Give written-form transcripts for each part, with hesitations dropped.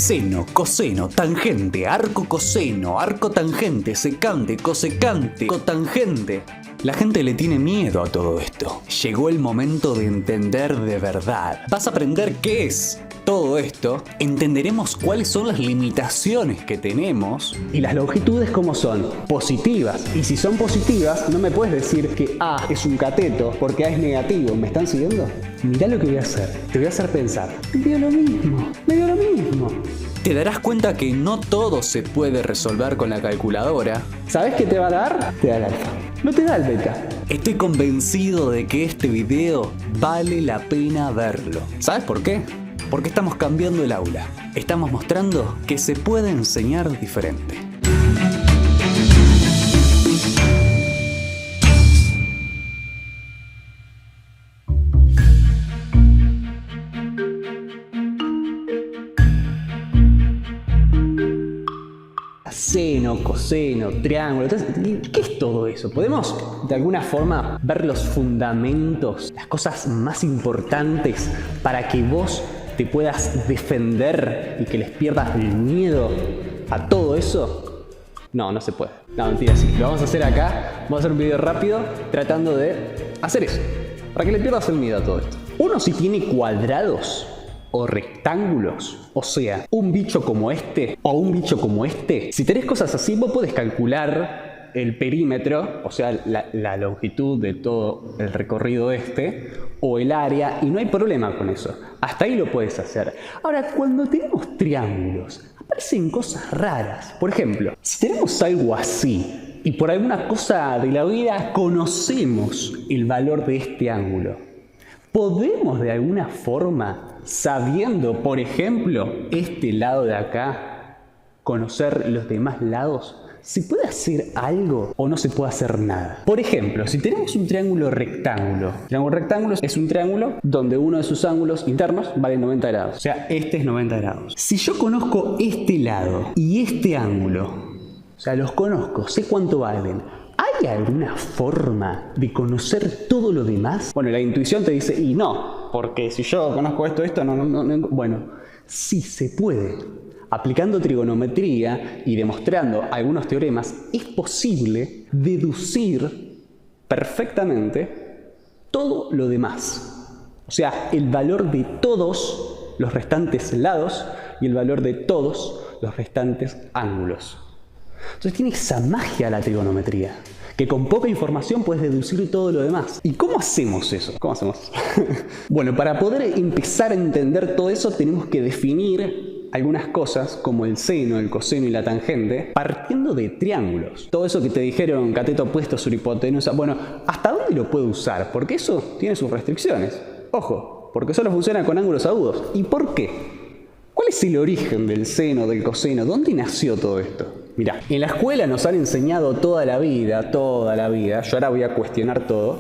Seno, coseno, tangente, arco coseno, arco tangente, secante, cosecante, cotangente. La gente le tiene miedo a todo esto. Llegó el momento de entender de verdad. Vas a aprender qué es todo esto, entenderemos cuáles son las limitaciones que tenemos. Y las longitudes cómo son, positivas. Y si son positivas, no me puedes decir que A es un cateto porque A es negativo. ¿Me están siguiendo? Mirá lo que voy a hacer. Te voy a hacer pensar. Me dio lo mismo. Te darás cuenta que no todo se puede resolver con la calculadora. ¿Sabes qué te va a dar? Te da el alfa. No te da el beta. Estoy convencido de que este video vale la pena verlo. ¿Sabes por qué? Porque estamos cambiando el aula. Estamos mostrando que se puede enseñar diferente. Seno, coseno, triángulo. Entonces, ¿qué es todo eso? ¿Podemos de alguna forma ver los fundamentos, las cosas más importantes para que vos te puedas defender y que les pierdas el miedo a todo eso? No, no se puede. No, mentira, sí. Lo vamos a hacer acá. Vamos a hacer un video rápido tratando de hacer eso. Para que le pierdas el miedo a todo esto. Uno, si tiene cuadrados o rectángulos, o sea, un bicho como este o un bicho como este, si tenés cosas así, vos podés calcular el perímetro, o sea, la longitud de todo el recorrido este, o el área, y no hay problema con eso. Hasta ahí lo puedes hacer. Ahora, cuando tenemos triángulos, aparecen cosas raras. Por ejemplo, si tenemos algo así, y por alguna cosa de la vida conocemos el valor de este ángulo, ¿podemos de alguna forma, sabiendo, por ejemplo, este lado de acá, conocer los demás lados? ¿Se puede hacer algo o no se puede hacer nada? Por ejemplo, si tenemos un triángulo rectángulo. El triángulo rectángulo es un triángulo donde uno de sus ángulos internos vale 90 grados. O sea, este es 90 grados. Si yo conozco este lado y este ángulo, o sea, los conozco, sé cuánto valen, ¿hay alguna forma de conocer todo lo demás? Bueno, la intuición te dice, y no, porque si yo conozco esto, no. Bueno, sí se puede. Aplicando trigonometría y demostrando algunos teoremas, es posible deducir perfectamente todo lo demás. O sea, el valor de todos los restantes lados y el valor de todos los restantes ángulos. Entonces tiene esa magia la trigonometría, que con poca información puedes deducir todo lo demás. ¿Y cómo hacemos eso? ¿Cómo hacemos? Bueno, para poder empezar a entender todo eso tenemos que definir algunas cosas como el seno, el coseno y la tangente partiendo de triángulos. Todo eso que te dijeron, cateto opuesto sobre hipotenusa, bueno, ¿hasta dónde lo puedo usar? Porque eso tiene sus restricciones. Ojo, porque solo funciona con ángulos agudos. ¿Y por qué? ¿Cuál es el origen del seno, del coseno? ¿Dónde nació todo esto? Mirá, en la escuela nos han enseñado toda la vida, yo ahora voy a cuestionar todo,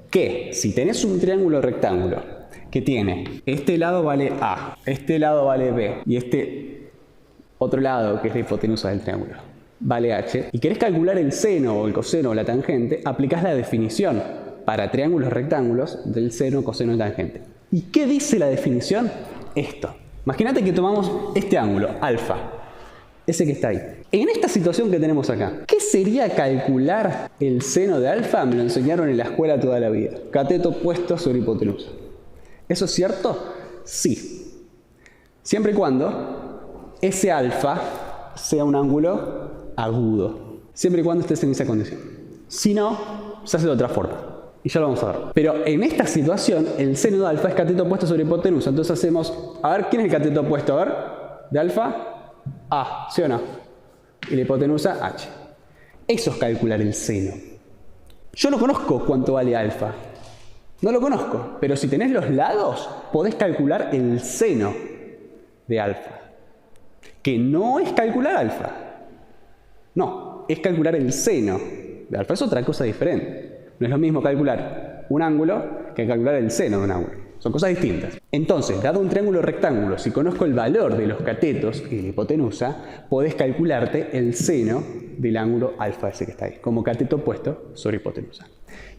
que si tenés un triángulo rectángulo que tiene, este lado vale A, este lado vale B, y este otro lado, que es la hipotenusa del triángulo, vale H, y querés calcular el seno o el coseno o la tangente, aplicás la definición para triángulos rectángulos del seno, coseno y tangente. ¿Y qué dice la definición? Esto. Imagínate que tomamos este ángulo, alfa, ese que está ahí. En esta situación que tenemos acá, ¿qué sería calcular el seno de alfa? Me lo enseñaron en la escuela toda la vida. Cateto opuesto sobre hipotenusa. ¿Eso es cierto? Sí. Siempre y cuando ese alfa sea un ángulo agudo. Siempre y cuando estés en esa condición. Si no, se hace de otra forma. Y ya lo vamos a ver. Pero en esta situación, el seno de alfa es cateto opuesto sobre hipotenusa. Entonces hacemos, a ver, ¿quién es el cateto opuesto? A ver, de alfa, A, ¿sí o no? Y la hipotenusa, H. Eso es calcular el seno. Yo no conozco cuánto vale alfa. No lo conozco, pero si tenés los lados, podés calcular el seno de alfa. Que no es calcular alfa. No, es calcular el seno de alfa. Es otra cosa diferente. No es lo mismo calcular un ángulo que calcular el seno de un ángulo. Son cosas distintas. Entonces, dado un triángulo rectángulo, si conozco el valor de los catetos y de la hipotenusa, podés calcularte el seno del ángulo alfa ese que está ahí, como cateto opuesto sobre hipotenusa.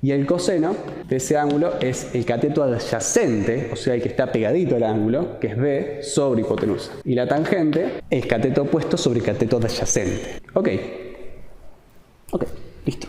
Y el coseno de ese ángulo es el cateto adyacente, o sea, el que está pegadito al ángulo, que es B sobre hipotenusa. Y la tangente es cateto opuesto sobre cateto adyacente. Ok, listo.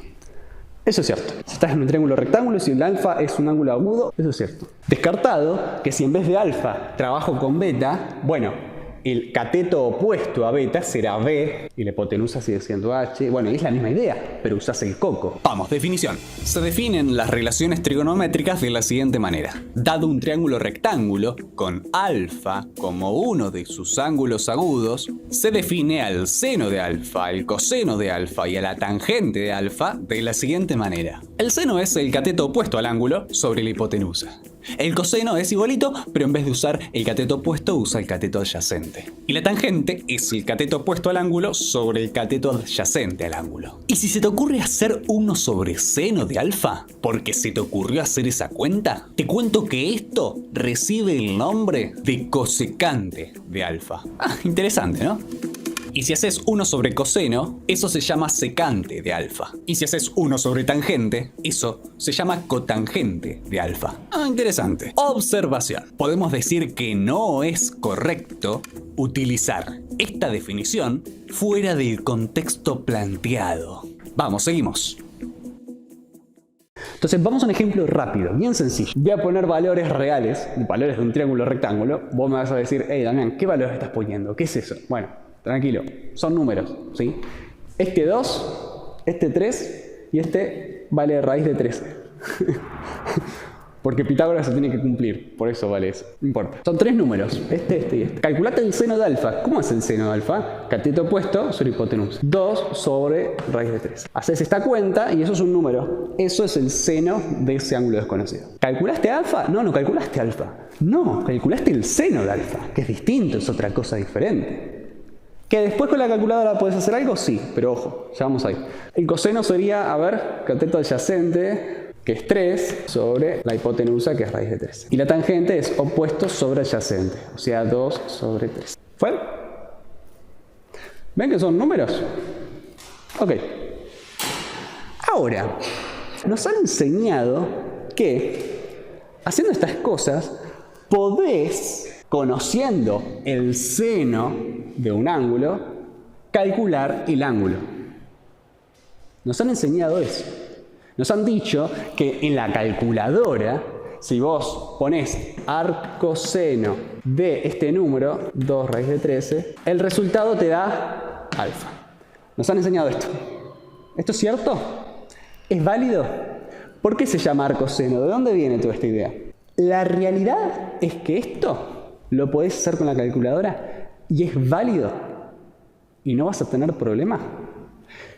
Eso es cierto. Si estás en un triángulo rectángulo, si el alfa es un ángulo agudo, eso es cierto. Descartado que si en vez de alfa trabajo con beta, bueno, el cateto opuesto a beta será B y la hipotenusa sigue siendo H. Bueno, es la misma idea, pero usas el coco. Vamos, definición. Se definen las relaciones trigonométricas de la siguiente manera. Dado un triángulo rectángulo con alfa como uno de sus ángulos agudos, se define al seno de alfa, al coseno de alfa y a la tangente de alfa de la siguiente manera. El seno es el cateto opuesto al ángulo sobre la hipotenusa. El coseno es igualito, pero en vez de usar el cateto opuesto, usa el cateto adyacente. Y la tangente es el cateto opuesto al ángulo sobre el cateto adyacente al ángulo. Y si se te ocurre hacer 1 sobre seno de alfa, porque se te ocurrió hacer esa cuenta, te cuento que esto recibe el nombre de cosecante de alfa. Interesante, ¿no? Y si haces 1 sobre coseno, eso se llama secante de alfa. Y si haces 1 sobre tangente, eso se llama cotangente de alfa. Interesante. Observación. Podemos decir que no es correcto utilizar esta definición fuera del contexto planteado. Vamos, seguimos. Entonces vamos a un ejemplo rápido, bien sencillo. Voy a poner valores reales, valores de un triángulo rectángulo. Vos me vas a decir, hey Damián, ¿qué valores estás poniendo? ¿Qué es eso? Bueno, tranquilo, son números, ¿sí? Este 2, este 3 y este vale raíz de 13. Porque Pitágoras se tiene que cumplir, por eso vale eso, no importa. Son 3 números, este y este. Calculate el seno de alfa. ¿Cómo es el seno de alfa? Cateto opuesto sobre hipotenusa. 2 sobre raíz de 13. Haces esta cuenta y eso es un número. Eso es el seno de ese ángulo desconocido. ¿Calculaste alfa? No, no calculaste alfa. No, calculaste el seno de alfa, que es distinto, es otra cosa diferente. ¿Que después con la calculadora puedes hacer algo? Sí, pero ojo, ya vamos ahí. El coseno sería, a ver, cateto adyacente, que es 3, sobre la hipotenusa, que es raíz de 13. Y la tangente es opuesto sobre adyacente, o sea, 2 sobre 3. ¿Fue? ¿Ven que son números? Ok. Ahora, nos han enseñado que, haciendo estas cosas, podés, conociendo el seno de un ángulo, calcular el ángulo. Nos han enseñado eso. Nos han dicho que en la calculadora, si vos ponés arcoseno de este número, 2 raíz de 13, el resultado te da alfa. Nos han enseñado esto. ¿Esto es cierto? ¿Es válido? ¿Por qué se llama arcoseno? ¿De dónde viene toda esta idea? La realidad es que esto lo podés hacer con la calculadora y es válido y no vas a tener problema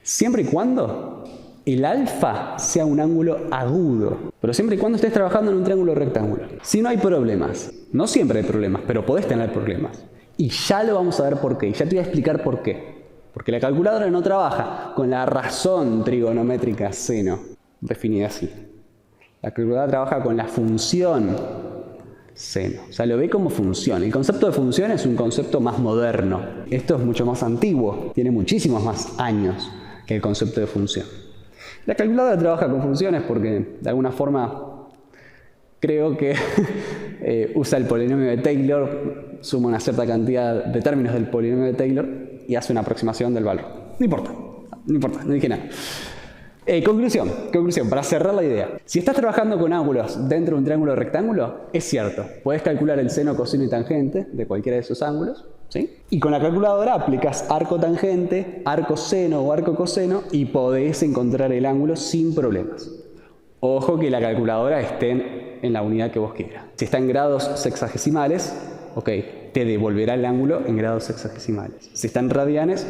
siempre y cuando el alfa sea un ángulo agudo, pero siempre y cuando estés trabajando en un triángulo rectángulo. Si no hay problemas, no siempre hay problemas, pero podés tener problemas y ya lo vamos a ver por qué y ya te voy a explicar por qué. Porque la calculadora no trabaja con la razón trigonométrica seno definida así. La calculadora trabaja con la función seno. O sea, lo ve como función. El concepto de función es un concepto más moderno. Esto es mucho más antiguo. Tiene muchísimos más años que el concepto de función. La calculadora trabaja con funciones porque, de alguna forma, creo que usa el polinomio de Taylor, suma una cierta cantidad de términos del polinomio de Taylor y hace una aproximación del valor. No importa, no dije nada. Conclusión, para cerrar la idea. Si estás trabajando con ángulos dentro de un triángulo rectángulo, es cierto, puedes calcular el seno, coseno y tangente de cualquiera de esos ángulos, ¿sí? Y con la calculadora aplicas arco tangente, arco seno o arco coseno y podés encontrar el ángulo sin problemas. Ojo que la calculadora esté en la unidad que vos quieras. Si está en grados sexagesimales, ok, te devolverá el ángulo en grados sexagesimales. Si está en radianes,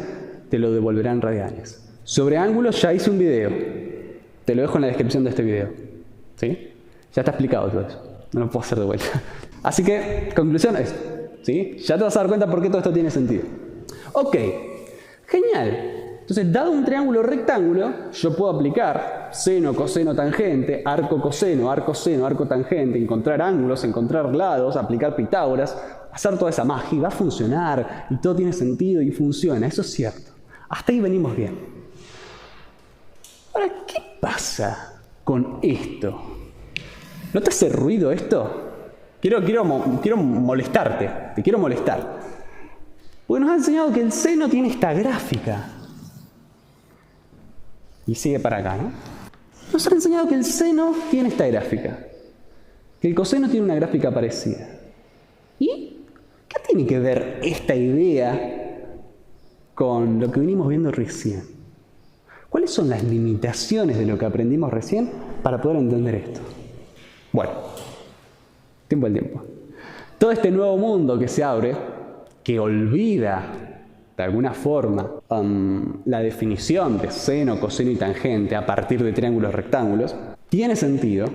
te lo devolverá en radianes. Sobre ángulos ya hice un video. Te lo dejo en la descripción de este video. ¿Sí? Ya está explicado todo eso. No lo puedo hacer de vuelta. Así que, conclusión es, ¿sí? Ya te vas a dar cuenta por qué todo esto tiene sentido. Ok, genial. Entonces, dado un triángulo rectángulo, yo puedo aplicar seno, coseno, tangente, arco, coseno, arco, tangente, encontrar ángulos, encontrar lados, aplicar Pitágoras, hacer toda esa magia y va a funcionar y todo tiene sentido y funciona, eso es cierto. Hasta ahí venimos bien. Ahora, ¿qué pasa con esto? ¿No te hace ruido esto? Quiero molestarte, te quiero molestar. Porque nos ha enseñado que el seno tiene esta gráfica. Y sigue para acá, ¿no? Nos ha enseñado que el seno tiene esta gráfica. Que el coseno tiene una gráfica parecida. ¿Y qué tiene que ver esta idea con lo que venimos viendo recién? ¿Cuáles son las limitaciones de lo que aprendimos recién para poder entender esto? Bueno, tiempo al tiempo. Todo este nuevo mundo que se abre, que olvida de alguna forma la definición de seno, coseno y tangente a partir de triángulos rectángulos, tiene sentido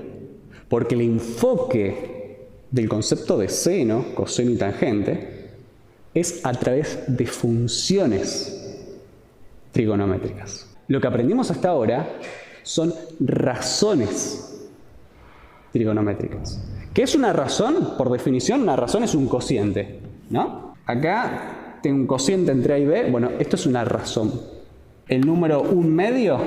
porque el enfoque del concepto de seno, coseno y tangente es a través de funciones trigonométricas. Lo que aprendimos hasta ahora son razones trigonométricas. ¿Qué es una razón? Por definición, una razón es un cociente, ¿no? Acá tengo un cociente entre A y B. Bueno, esto es una razón. El número 1/2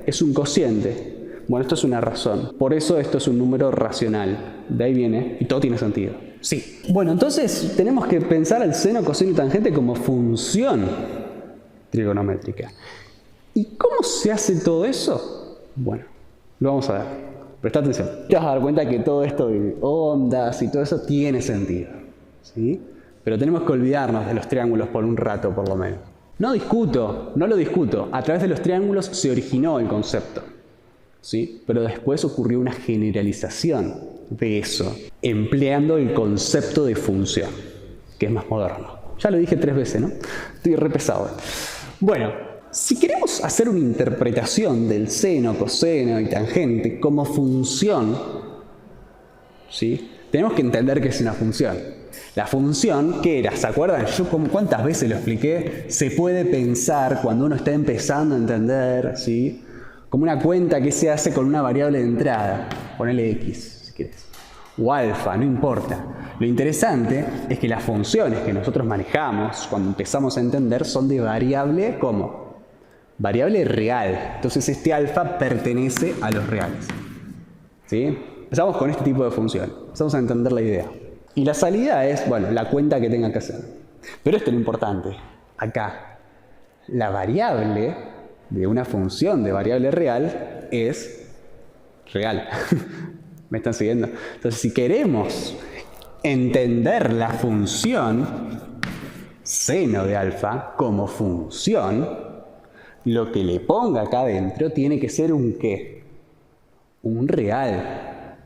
es un cociente. Bueno, esto es una razón. Por eso esto es un número racional. De ahí viene, y todo tiene sentido. Sí. Bueno, entonces tenemos que pensar al seno, coseno y tangente como función trigonométrica. ¿Y cómo se hace todo eso? Bueno, lo vamos a ver. Presta atención. Te vas a dar cuenta que todo esto de ondas y todo eso tiene sentido, ¿sí? Pero tenemos que olvidarnos de los triángulos por un rato, por lo menos. No lo discuto. A través de los triángulos se originó el concepto, ¿sí? Pero después ocurrió una generalización de eso, empleando el concepto de función, que es más moderno. Ya lo dije 3 veces, ¿no? Estoy re pesado. Bueno. Si queremos hacer una interpretación del seno, coseno y tangente como función, ¿sí? Tenemos que entender qué es una función. La función, ¿qué era? ¿Se acuerdan? ¿Cuántas veces lo expliqué? Se puede pensar cuando uno está empezando a entender, ¿sí? Como una cuenta que se hace con una variable de entrada. Ponele X, si quieres. O alfa, no importa. Lo interesante es que las funciones que nosotros manejamos cuando empezamos a entender son de variable, ¿cómo? Variable real. Entonces este alfa pertenece a los reales. ¿Sí? Empezamos con este tipo de función. Empezamos a entender la idea. Y la salida es, bueno, la cuenta que tenga que hacer. Pero esto es lo importante. Acá, la variable de una función de variable real es real. ¿Me están siguiendo? Entonces, si queremos entender la función seno de alfa como función, lo que le ponga acá adentro tiene que ser un ¿qué? Un real.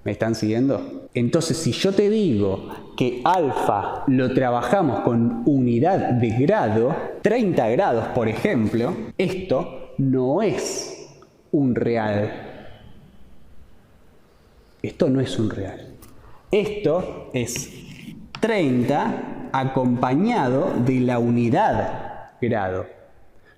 ¿Me están siguiendo? Entonces, si yo te digo que alfa lo trabajamos con unidad de grado, 30 grados, por ejemplo, esto no es un real. Esto no es un real. Esto es 30 acompañado de la unidad grado.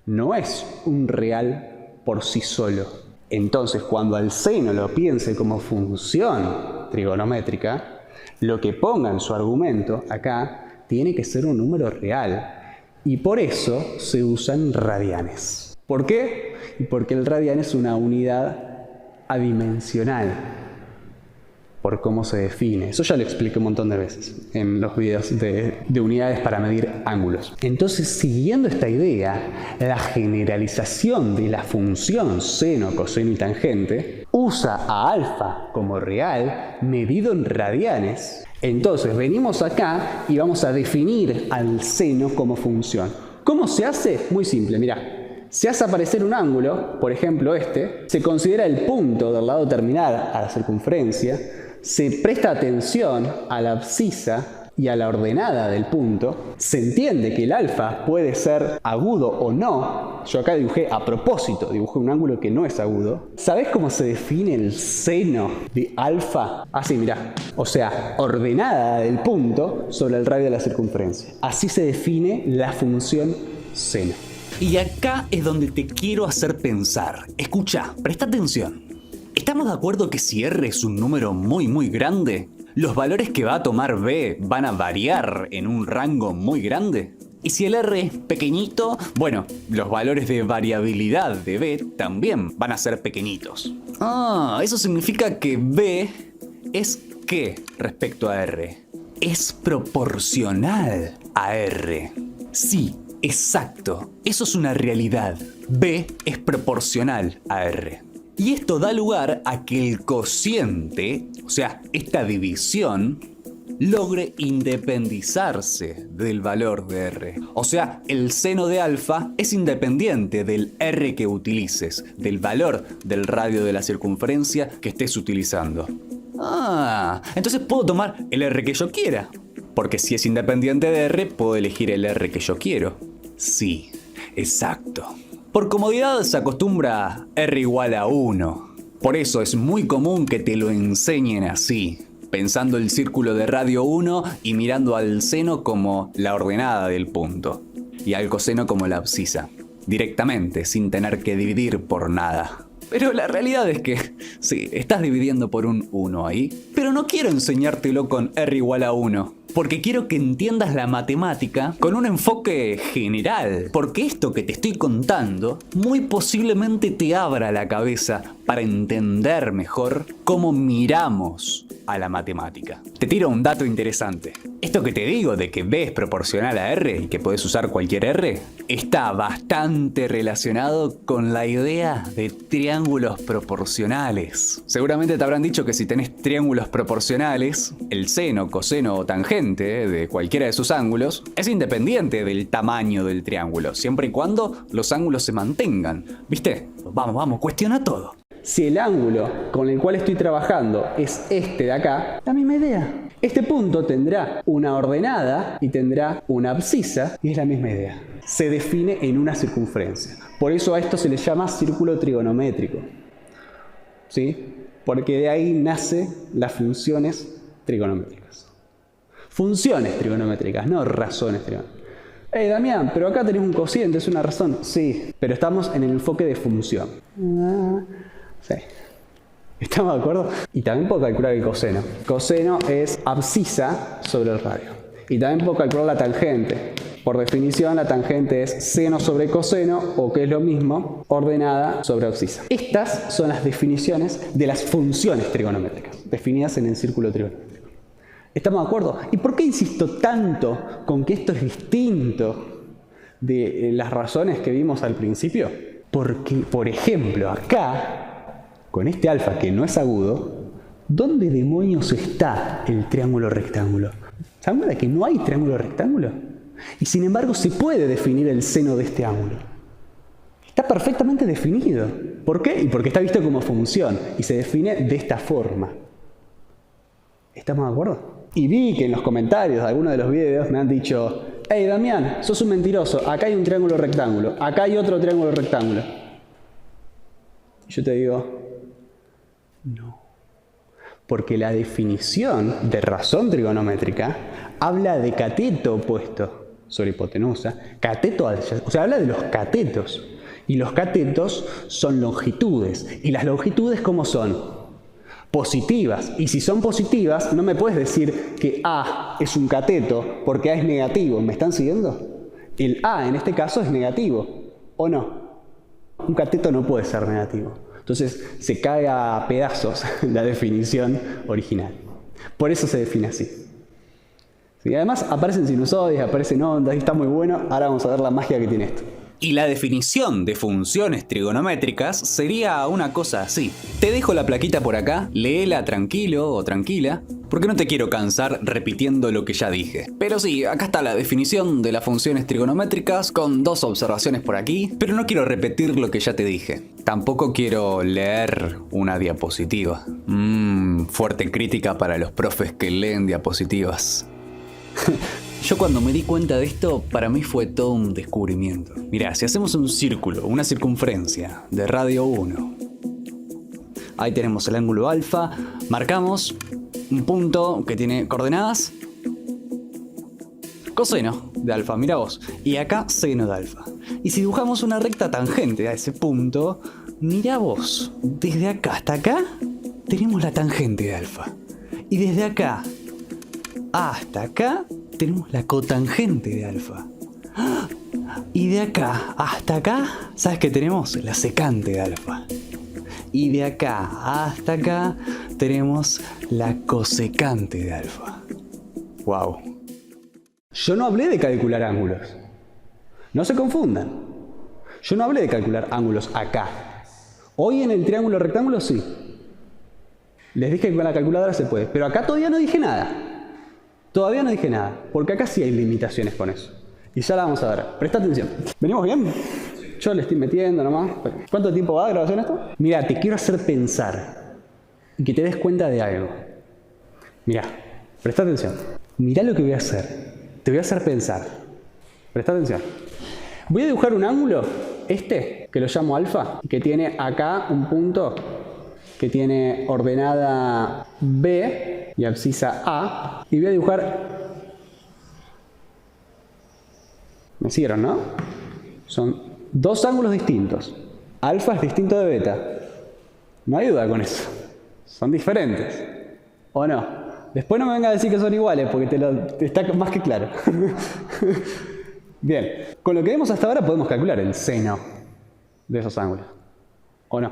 No es un real por sí solo. Entonces, cuando al seno lo piense como función trigonométrica, lo que ponga en su argumento acá tiene que ser un número real. Y por eso se usan radianes. ¿Por qué? Porque el radian es una unidad adimensional. Por cómo se define. Eso ya lo expliqué un montón de veces en los videos de unidades para medir ángulos. Entonces, siguiendo esta idea, la generalización de la función seno, coseno y tangente usa a alfa como real medido en radianes. Entonces, venimos acá y vamos a definir al seno como función. ¿Cómo se hace? Muy simple, mirá. Se hace aparecer un ángulo, por ejemplo este, se considera el punto del lado terminal a la circunferencia, se presta atención a la abscisa y a la ordenada del punto, se entiende que el alfa puede ser agudo o no. Yo acá dibujé a propósito, dibujé un ángulo que no es agudo. ¿Sabés cómo se define el seno de alfa? Así, mirá. O sea, ordenada del punto sobre el radio de la circunferencia. Así se define la función seno. Y acá es donde te quiero hacer pensar. Escucha, presta atención. ¿Estamos de acuerdo que si R es un número muy grande, los valores que va a tomar B van a variar en un rango muy grande? Y si el R es pequeñito, bueno, los valores de variabilidad de B también van a ser pequeñitos. Eso significa que B es ¿qué respecto a R? Es proporcional a R. Sí, exacto, eso es una realidad. B es proporcional a R. Y esto da lugar a que el cociente, o sea, esta división, logre independizarse del valor de R. O sea, el seno de alfa es independiente del R que utilices, del valor del radio de la circunferencia que estés utilizando. Entonces puedo tomar el R que yo quiera. Porque si es independiente de R, puedo elegir el R que yo quiero. Sí, exacto. Por comodidad se acostumbra R igual a 1. Por eso es muy común que te lo enseñen así, pensando el círculo de radio 1 y mirando al seno como la ordenada del punto, y al coseno como la abscisa, directamente, sin tener que dividir por nada. Pero la realidad es que, sí, estás dividiendo por un 1 ahí, pero no quiero enseñártelo con R igual a 1. Porque quiero que entiendas la matemática con un enfoque general. Porque esto que te estoy contando muy posiblemente te abra la cabeza para entender mejor cómo miramos a la matemática. Te tiro un dato interesante. Esto que te digo de que B es proporcional a R y que puedes usar cualquier R, está bastante relacionado con la idea de triángulos proporcionales. Seguramente te habrán dicho que si tenés triángulos proporcionales, el seno, coseno o tangente de cualquiera de sus ángulos es independiente del tamaño del triángulo, siempre y cuando los ángulos se mantengan. ¿Viste? Vamos, cuestiona todo. Si el ángulo con el cual estoy trabajando es este de acá, la misma idea. Este punto tendrá una ordenada y tendrá una abscisa y es la misma idea. Se define en una circunferencia. Por eso a esto se le llama círculo trigonométrico. ¿Sí? Porque de ahí nacen las funciones trigonométricas. Funciones trigonométricas, no razones trigonométricas. Damián, pero acá tenés un cociente, es una razón. Sí, pero estamos en el enfoque de función. Sí. ¿Estamos de acuerdo? Y también puedo calcular el coseno. Coseno es abscisa sobre el radio. Y también puedo calcular la tangente. Por definición, la tangente es seno sobre coseno, o que es lo mismo, ordenada sobre abscisa. Estas son las definiciones de las funciones trigonométricas, definidas en el círculo trigonométrico. ¿Estamos de acuerdo? ¿Y por qué insisto tanto con que esto es distinto de las razones que vimos al principio? Porque, por ejemplo, acá, con este alfa que no es agudo, ¿dónde demonios está el triángulo rectángulo? ¿Se dan cuenta que no hay triángulo rectángulo? Y sin embargo se puede definir el seno de este ángulo. Está perfectamente definido. ¿Por qué? Y porque está visto como función y se define de esta forma. ¿Estamos de acuerdo? Y vi que en los comentarios de algunos de los videos me han dicho: hey Damián, sos un mentiroso, acá hay un triángulo rectángulo, acá hay otro triángulo rectángulo. Y yo te digo, no. Porque la definición de razón trigonométrica habla de cateto opuesto sobre hipotenusa, cateto adyacente, o sea, habla de los catetos. Y los catetos son longitudes. ¿Y las longitudes cómo son? Positivas. Y si son positivas, no me puedes decir que A es un cateto porque A es negativo. ¿Me están siguiendo? El A en este caso es negativo, ¿o no? Un cateto no puede ser negativo. Entonces se cae a pedazos la definición original. Por eso se define así. Y además aparecen sinusoides, aparecen ondas y está muy bueno. Ahora vamos a ver la magia que tiene esto. Y la definición de funciones trigonométricas sería una cosa así. Te dejo la plaquita por acá, léela tranquilo o tranquila, porque no te quiero cansar repitiendo lo que ya dije. Pero sí, acá está la definición de las funciones trigonométricas con 2 observaciones por aquí, pero no quiero repetir lo que ya te dije. Tampoco quiero leer una diapositiva. Fuerte crítica para los profes que leen diapositivas. Yo cuando me di cuenta de esto, para mí fue todo un descubrimiento. Mirá, si hacemos un círculo, una circunferencia de radio 1, ahí tenemos el ángulo alfa, marcamos un punto que tiene coordenadas coseno de alfa, mira vos. Y acá seno de alfa. Y si dibujamos una recta tangente a ese punto, mira vos, desde acá hasta acá tenemos la tangente de alfa. Y desde acá hasta acá tenemos la cotangente de alfa. Y de acá hasta acá, ¿sabes qué tenemos? La secante de alfa. Y de acá hasta acá tenemos la cosecante de alfa. ¡Wow! Yo no hablé de calcular ángulos. No se confundan. Yo no hablé de calcular ángulos acá. Hoy en el triángulo rectángulo sí. Les dije que con la calculadora se puede. Pero acá todavía no dije nada. Todavía no dije nada. Porque acá sí hay limitaciones con eso. Y ya la vamos a ver. Presta atención. ¿Venimos bien? Yo le estoy metiendo nomás. ¿Cuánto tiempo va de grabación esto? Mira, te quiero hacer pensar. Y que te des cuenta de algo. Mira, presta atención. Mira lo que voy a hacer. Te voy a hacer pensar. Presta atención. Voy a dibujar un ángulo, que lo llamo alfa, que tiene acá un punto que tiene ordenada B y abscisa A. Y voy a dibujar... ¿Me siguieron, no? Son dos ángulos distintos. Alfa es distinto de beta. No hay duda con eso. Son diferentes. ¿O no? Después no me venga a decir que son iguales, porque está más que claro. Bien. Con lo que vemos hasta ahora podemos calcular el seno de esos ángulos. ¿O no?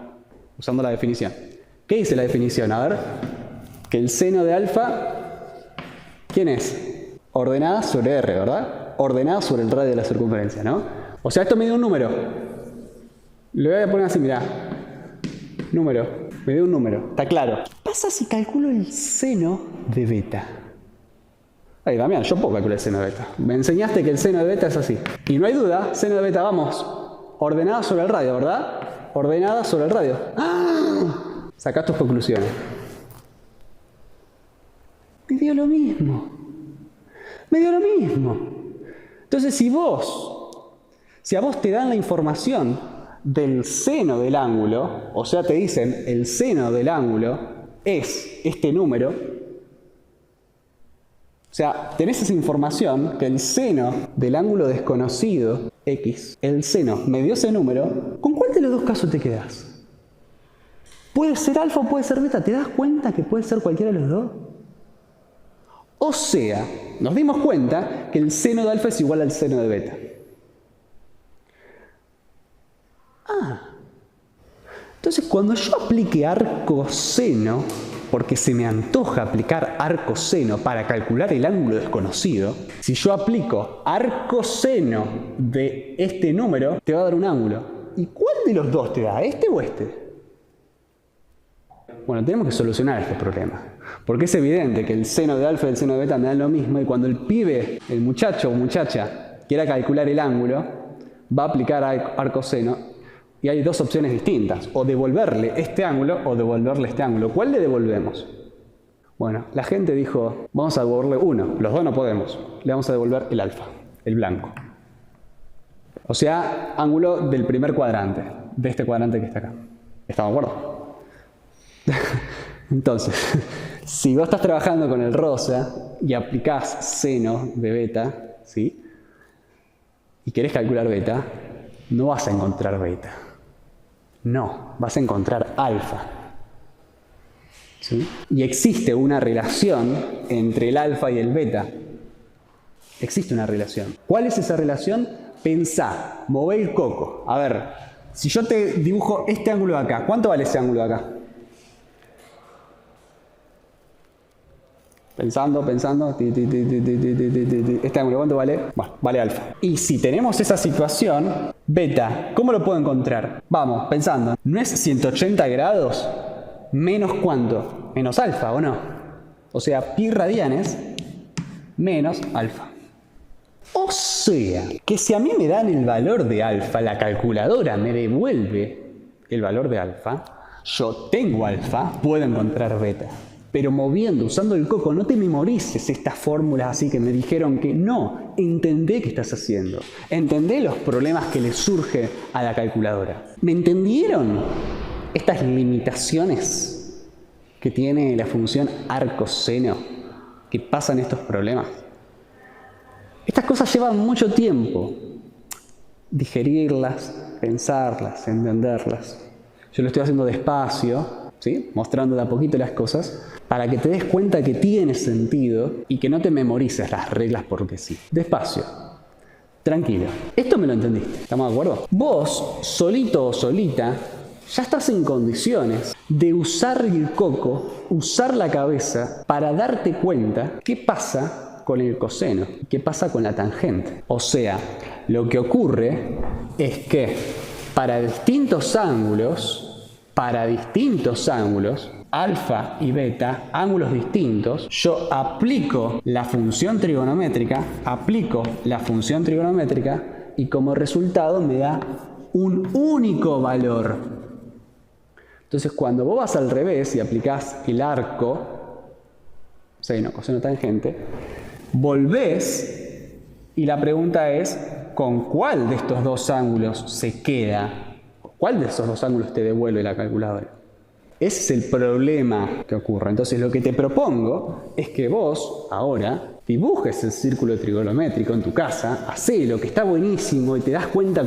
Usando la definición. ¿Qué dice la definición? A ver. Que el seno de alfa... ¿Quién es? Ordenada sobre R, ¿verdad? Ordenada sobre el radio de la circunferencia, ¿no? O sea, esto me dio un número. Le voy a poner así, mirá. Número. Me dio un número. Está claro. ¿Qué pasa si calculo el seno de beta? Ay, Damián, yo puedo calcular el seno de beta. Me enseñaste que el seno de beta es así. Y no hay duda, seno de beta, vamos. Ordenada sobre el radio, ¿verdad? Ordenada sobre el radio. ¡Ah! Sacás tus conclusiones. Me dio lo mismo. Me dio lo mismo. Entonces, si a vos te dan la información del seno del ángulo, o sea, te dicen el seno del ángulo es este número, o sea, tenés esa información que el seno del ángulo desconocido, X, el seno me dio ese número, ¿con cuál de los dos casos te quedás? ¿Puede ser alfa o puede ser beta? ¿Te das cuenta que puede ser cualquiera de los dos? O sea, nos dimos cuenta que el seno de alfa es igual al seno de beta. Entonces cuando yo aplique arcoseno, porque se me antoja aplicar arcoseno para calcular el ángulo desconocido, si yo aplico arcoseno de este número, te va a dar un ángulo. ¿Y cuál de los dos te da? ¿Este o este? Bueno, tenemos que solucionar este problema. Porque es evidente que el seno de alfa y el seno de beta me dan lo mismo, y cuando el pibe, el muchacho o muchacha, quiera calcular el ángulo, va a aplicar arcoseno. Y hay dos opciones distintas, o devolverle este ángulo o devolverle este ángulo. ¿Cuál le devolvemos? Bueno, la gente dijo, vamos a devolverle uno, los dos no podemos, le vamos a devolver el alfa, el blanco. O sea, ángulo del primer cuadrante, de este cuadrante que está acá. ¿Estamos de acuerdo? Entonces, si vos estás trabajando con el rosa y aplicás seno de beta, ¿sí? Y querés calcular beta, no vas a encontrar beta. No, vas a encontrar alfa. ¿Sí? Y existe una relación entre el alfa y el beta. Existe una relación. ¿Cuál es esa relación? Pensá, mové el coco. A ver, si yo te dibujo este ángulo de acá, ¿cuánto vale ese ángulo de acá? Pensando. Este ángulo, ¿cuánto vale? Bueno, vale alfa. Y si tenemos esa situación, beta, ¿cómo lo puedo encontrar? Vamos, pensando. ¿No es 180 grados menos cuánto? Menos alfa, ¿o no? O sea, pi radianes menos alfa. O sea, que si a mí me dan el valor de alfa, la calculadora me devuelve el valor de alfa, yo tengo alfa, puedo encontrar beta. Pero moviendo, usando el coco, no te memorices estas fórmulas así que me dijeron que no. Entendé qué estás haciendo. Entendé los problemas que le surge a la calculadora. ¿Me entendieron estas limitaciones que tiene la función arcoseno que pasan estos problemas? Estas cosas llevan mucho tiempo. Digerirlas, pensarlas, entenderlas. Yo lo estoy haciendo despacio, ¿sí? Mostrando de a poquito las cosas, para que te des cuenta que tiene sentido y que no te memorices las reglas porque sí. Despacio. Tranquilo. Esto me lo entendiste. ¿Estamos de acuerdo? Vos, solito o solita, ya estás en condiciones de usar el coco, usar la cabeza para darte cuenta qué pasa con el coseno, qué pasa con la tangente. O sea, lo que ocurre es que para distintos ángulos, alfa y beta, ángulos distintos, yo aplico la función trigonométrica y como resultado me da un único valor. Entonces, cuando vos vas al revés y aplicás el arco, seno, coseno, tangente, volvés y la pregunta es, ¿con cuál de estos dos ángulos se queda? ¿Cuál de esos dos ángulos te devuelve la calculadora? Ese es el problema que ocurre. Entonces, lo que te propongo es que vos, ahora, dibujes el círculo trigonométrico en tu casa, hacelo, que está buenísimo y te das cuenta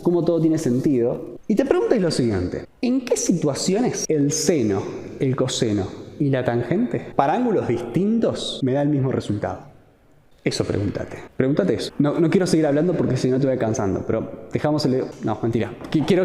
cómo todo tiene sentido. Y te preguntes lo siguiente: ¿en qué situaciones el seno, el coseno y la tangente, para ángulos distintos, me da el mismo resultado? Eso pregúntate. Pregúntate eso. No quiero seguir hablando porque si no te voy cansando, pero dejamos el... No, mentira. Quiero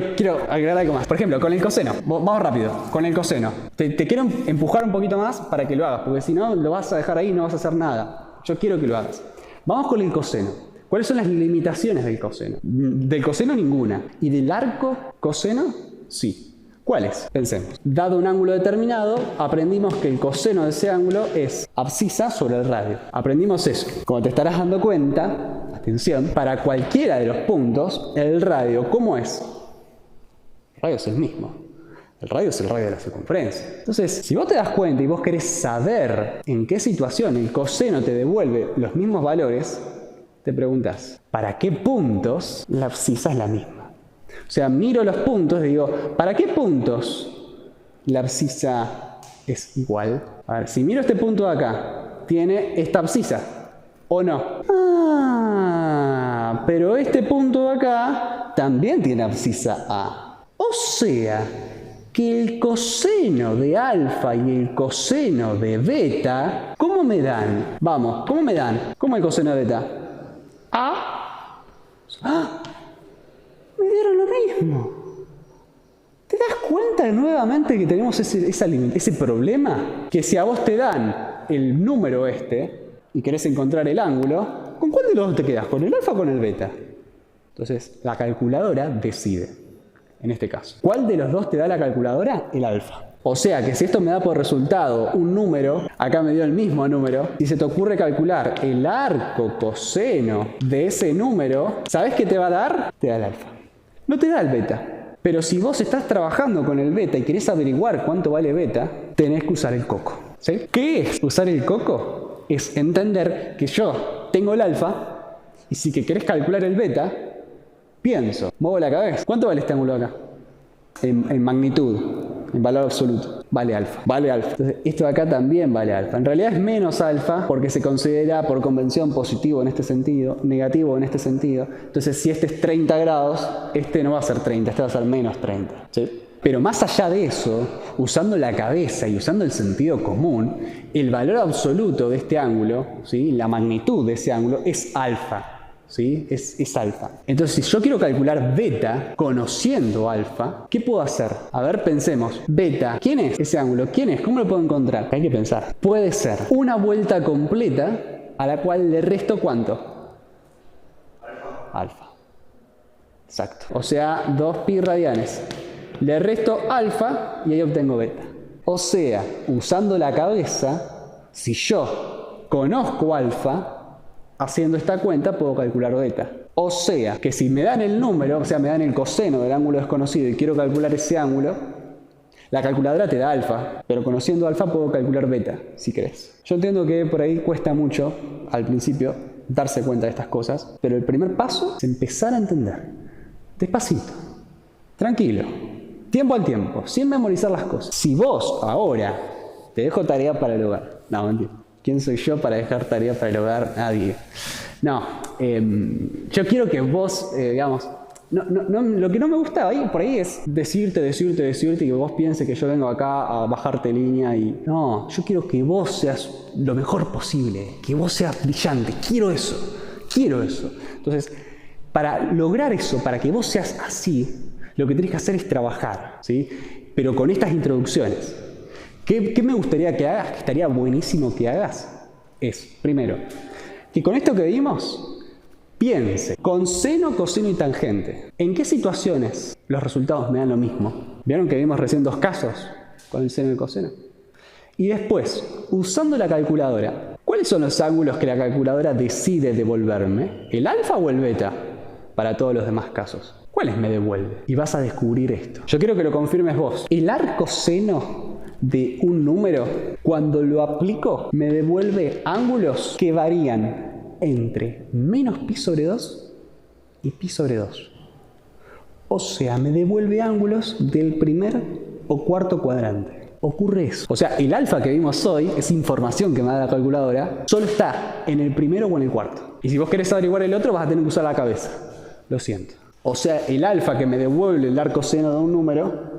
agregar algo más. Por ejemplo, con el coseno. Vamos rápido. Con el coseno. Te quiero empujar un poquito más para que lo hagas, porque si no, lo vas a dejar ahí y no vas a hacer nada. Yo quiero que lo hagas. Vamos con el coseno. ¿Cuáles son las limitaciones del coseno? Del coseno ninguna. ¿Y del arco coseno? Sí. ¿Cuáles? Pensemos. Dado un ángulo determinado, aprendimos que el coseno de ese ángulo es abscisa sobre el radio. Aprendimos eso. Como te estarás dando cuenta, atención, para cualquiera de los puntos, el radio, ¿cómo es? El radio es el mismo. El radio es el radio de la circunferencia. Entonces, si vos te das cuenta y vos querés saber en qué situación el coseno te devuelve los mismos valores, te preguntás, ¿para qué puntos la abscisa es la misma? O sea, miro los puntos y digo, ¿para qué puntos la abscisa es igual? A ver, si miro este punto de acá, tiene esta abscisa, ¿o no? Ah, pero este punto de acá también tiene abscisa A. O sea, que el coseno de alfa y el coseno de beta, ¿cómo me dan? Vamos, ¿cómo me dan? ¿Cómo el coseno de beta? A. ¡Ah! Me dieron lo mismo. ¿Te das cuenta nuevamente que tenemos ese problema? Que si a vos te dan el número y querés encontrar el ángulo, ¿con cuál de los dos te quedás? ¿Con el alfa o con el beta? Entonces, la calculadora decide, en este caso. ¿Cuál de los dos te da la calculadora? El alfa. O sea que si esto me da por resultado un número, acá me dio el mismo número, si se te ocurre calcular el arco coseno de ese número, ¿sabés qué te va a dar? Te da el alfa. No te da el beta. Pero si vos estás trabajando con el beta y querés averiguar cuánto vale beta, tenés que usar el coco. ¿Sí? ¿Qué es usar el coco? Es entender que yo tengo el alfa y si que querés calcular el beta, pienso, muevo la cabeza. ¿Cuánto vale este ángulo acá? En magnitud, en valor absoluto. Vale alfa. Vale alfa. Entonces, esto de acá también vale alfa. En realidad es menos alfa porque se considera por convención positivo en este sentido, negativo en este sentido. Entonces, si este es 30 grados, este no va a ser 30, este va a ser menos 30. ¿Sí? Pero más allá de eso, usando la cabeza y usando el sentido común, el valor absoluto de este ángulo, ¿sí? La magnitud de ese ángulo es alfa. ¿Sí? Es alfa. Entonces, si yo quiero calcular beta conociendo alfa, ¿qué puedo hacer? A ver, pensemos. Beta, ¿quién es ese ángulo? ¿Quién es? ¿Cómo lo puedo encontrar? Hay que pensar. Puede ser una vuelta completa a la cual le resto ¿cuánto? Alfa. Exacto. O sea, 2pi radianes. Le resto alfa y ahí obtengo beta. O sea, usando la cabeza, si yo conozco alfa, haciendo esta cuenta puedo calcular beta. O sea, que si me dan el número, o sea, me dan el coseno del ángulo desconocido y quiero calcular ese ángulo, la calculadora te da alfa, pero conociendo alfa puedo calcular beta, si querés. Yo entiendo que por ahí cuesta mucho, al principio, darse cuenta de estas cosas, pero el primer paso es empezar a entender. Despacito, tranquilo, tiempo al tiempo, sin memorizar las cosas. Si vos ahora te dejo tarea para el hogar, no, mentira. ¿Quién soy yo para dejar tarea para el hogar? Nadie. No, yo quiero que vos, digamos, lo que no me gusta ahí, por ahí es decirte y que vos pienses que yo vengo acá a bajarte línea y... No, yo quiero que vos seas lo mejor posible, que vos seas brillante, quiero eso. Entonces, para lograr eso, para que vos seas así, lo que tenés que hacer es trabajar, ¿sí? Pero con estas introducciones. ¿Qué me gustaría que hagas? Que estaría buenísimo que hagas. Es, primero, que con esto que vimos... Piense con seno, coseno y tangente. ¿En qué situaciones los resultados me dan lo mismo? ¿Vieron que vimos recién 2 casos con el seno y el coseno? Y después, usando la calculadora, ¿cuáles son los ángulos que la calculadora decide devolverme? ¿El alfa o el beta? Para todos los demás casos. ¿Cuáles me devuelve? Y vas a descubrir esto. Yo quiero que lo confirmes vos. El arco seno de un número, cuando lo aplico, me devuelve ángulos que varían entre menos pi sobre 2 y pi sobre 2. O sea, me devuelve ángulos del primer o cuarto cuadrante. Ocurre eso. O sea, el alfa que vimos hoy, es información que me da la calculadora, solo está en el primero o en el cuarto. Y si vos querés averiguar el otro, vas a tener que usar la cabeza. Lo siento. O sea, el alfa que me devuelve el arco seno de un número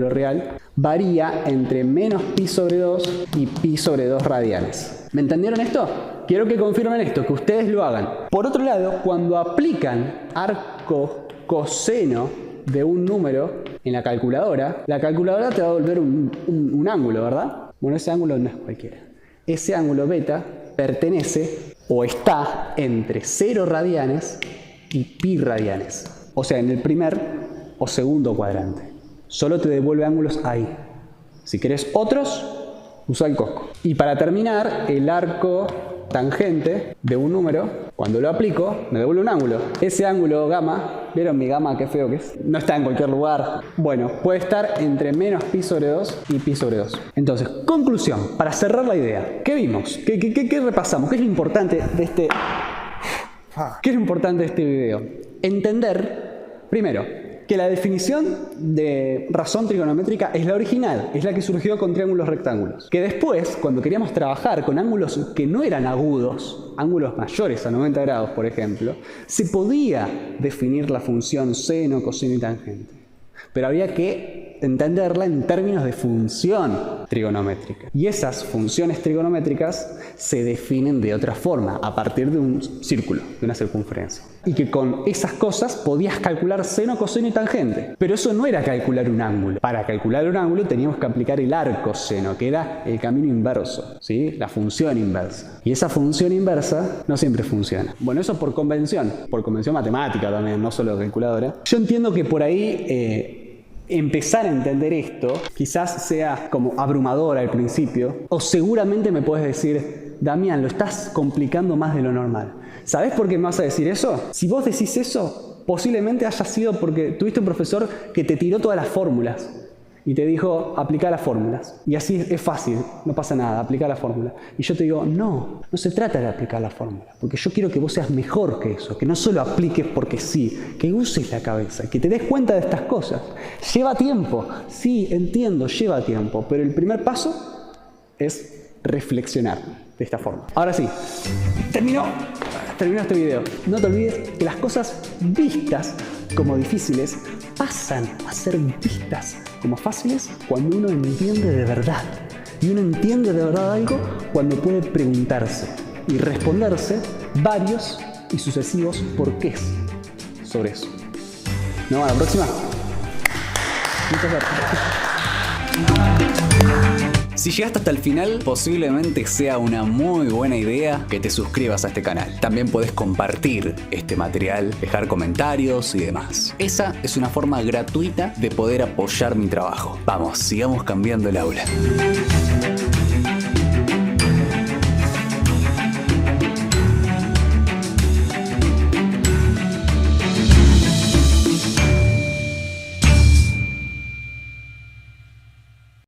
real, varía entre menos pi sobre 2 y pi sobre 2 radianes. ¿Me entendieron esto? Quiero que confirmen esto, que ustedes lo hagan. Por otro lado, cuando aplican arco coseno de un número en la calculadora te va a devolver un ángulo, ¿verdad? Bueno, ese ángulo no es cualquiera. Ese ángulo beta pertenece o está entre 0 radianes y pi radianes. O sea, en el primer o segundo cuadrante. Solo te devuelve ángulos ahí. Si querés otros, usa el cosco. Y para terminar, el arco tangente de un número, cuando lo aplico, me devuelve un ángulo. Ese ángulo gamma, ¿vieron mi gamma qué feo que es? No está en cualquier lugar. Bueno, puede estar entre menos pi sobre 2 y pi sobre 2. Entonces, conclusión, para cerrar la idea, ¿qué vimos? ¿Qué repasamos? ¿Qué es lo importante de este... ¿Qué es lo importante de este video? Entender, primero, que la definición de razón trigonométrica es la original, es la que surgió con triángulos rectángulos. Que después, cuando queríamos trabajar con ángulos que no eran agudos, ángulos mayores a 90 grados, por ejemplo, se podía definir la función seno, coseno y tangente. Pero había que entenderla en términos de función trigonométrica. Y esas funciones trigonométricas se definen de otra forma, a partir de un círculo, de una circunferencia. Y que con esas cosas podías calcular seno, coseno y tangente. Pero eso no era calcular un ángulo. Para calcular un ángulo teníamos que aplicar el arco seno, que era el camino inverso, ¿sí? La función inversa. Y esa función inversa no siempre funciona. Bueno, eso por convención matemática también, no solo calculadora. Yo entiendo que por ahí... empezar a entender esto quizás sea como abrumador al principio, o seguramente me puedes decir, Damián, lo estás complicando más de lo normal. ¿Sabés por qué me vas a decir eso? Si vos decís eso, posiblemente haya sido porque tuviste un profesor que te tiró todas las fórmulas y te dijo, aplica las fórmulas. Y así es fácil, no pasa nada, aplica la fórmula. Y yo te digo, no se trata de aplicar la fórmula, porque yo quiero que vos seas mejor que eso, que no solo apliques porque sí, que uses la cabeza, que te des cuenta de estas cosas. Lleva tiempo, sí, entiendo, lleva tiempo, pero el primer paso es reflexionar de esta forma. Ahora sí, terminó este video. No te olvides que las cosas vistas como difíciles pasan a ser vistas como fáciles cuando uno entiende de verdad. Y uno entiende de verdad algo cuando puede preguntarse y responderse varios y sucesivos porqués sobre eso. ¿Nos vemos a la próxima? Muchas gracias. Si llegaste hasta el final, posiblemente sea una muy buena idea que te suscribas a este canal. También podés compartir este material, dejar comentarios y demás. Esa es una forma gratuita de poder apoyar mi trabajo. Vamos, sigamos cambiando el aula.